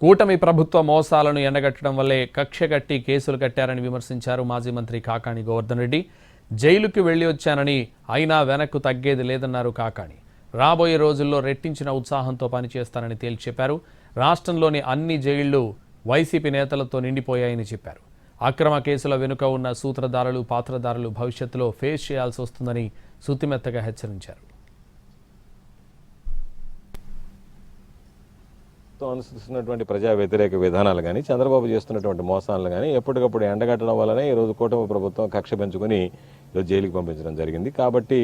కూటమి ప్రభుత్వ మోసాలను ఎండగట్టడం వల్లే కక్ష కట్టి కేసులు కట్టారని విమర్శించారు మాజీ మంత్రి కాకాణి గోవర్ధన్ రెడ్డి. జైలుకి వెళ్లి వచ్చానని అయినా వెనక్కు తగ్గేది లేదన్నారు కాకాణి. రాబోయే రోజుల్లో రెట్టించిన ఉత్సాహంతో పనిచేస్తానని తేల్చి చెప్పారు. రాష్ట్రంలోని అన్ని జైళ్లు వైసీపీ నేతలతో నిండిపోయాయని చెప్పారు. అక్రమ కేసుల వెనుక ఉన్న సూత్రధారులు, పాత్రధారులు భవిష్యత్తులో ఫేస్ చేయాల్సి వస్తుందని సుతిమెత్తగా హెచ్చరించారు. అనుసరిస్తున్నటువంటి ప్రజా వ్యతిరేక విధానాలు కానీ, చంద్రబాబు చేస్తున్నటువంటి మోసాలను కానీ ఎప్పటికప్పుడు ఎండగట్టడం వల్లనే ఈరోజు కూటమి ప్రభుత్వం కక్ష పెంచుకొని ఈరోజు జైలుకి పంపించడం జరిగింది. కాబట్టి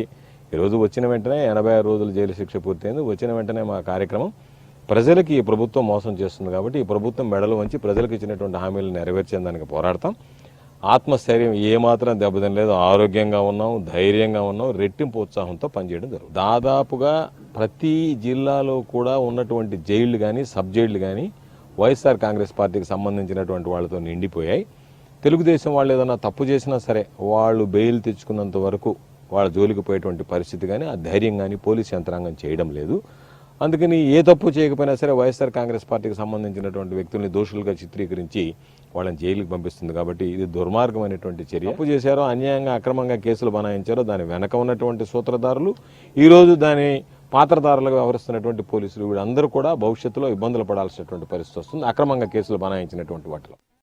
ఈరోజు వచ్చిన వెంటనే 86 రోజులు జైలు శిక్ష పూర్తయింది. వచ్చిన వెంటనే మా కార్యక్రమం ప్రజలకి ఈ ప్రభుత్వం మోసం చేస్తుంది కాబట్టి ఈ ప్రభుత్వం మెడలు వంచి ప్రజలకు ఇచ్చినటువంటి హామీలను నెరవేర్చేందానికి పోరాడతాం. ఆత్మస్థైర్యం ఏమాత్రం దెబ్బతినలేదు. ఆరోగ్యంగా ఉన్నాం, ధైర్యంగా ఉన్నాం, రెట్టింపు ఉత్సాహంతో పనిచేయడం జరుగుతుంది. దాదాపుగా ప్రతి జిల్లాలో కూడా ఉన్నటువంటి జైళ్లు కానీ, సబ్ జైళ్లు కానీ వైఎస్ఆర్ కాంగ్రెస్ పార్టీకి సంబంధించినటువంటి వాళ్ళతో నిండిపోయాయి. తెలుగుదేశం వాళ్ళు ఏదైనా తప్పు చేసినా సరే వాళ్ళు బెయిల్ తెచ్చుకున్నంత వరకు వాళ్ళ జోలికి పోయేటువంటి పరిస్థితి కానీ, ఆ ధైర్యం కానీ పోలీస్ యంత్రాంగం చేయడం లేదు. అందుకని ఏ తప్పు చేయకపోయినా సరే వైఎస్ఆర్ కాంగ్రెస్ పార్టీకి సంబంధించినటువంటి వ్యక్తుల్ని దోషులుగా చిత్రీకరించి వాళ్ళని జైలుకి పంపిస్తుంది. కాబట్టి ఇది దుర్మార్గమైనటువంటి చర్య. తప్పు చేశారో, అన్యాయంగా అక్రమంగా కేసులు బనాయించారో దాని వెనక ఉన్నటువంటి సూత్రధారులు, ఈరోజు దాని పాత్రధారులుగా వ్యవహరిస్తున్నటువంటి పోలీసులు, వీళ్ళందరూ కూడా భవిష్యత్తులో ఇబ్బందులు పడాల్సినటువంటి పరిస్థితి వస్తుంది అక్రమంగా కేసులు బనాయించినటువంటి వాటిలో.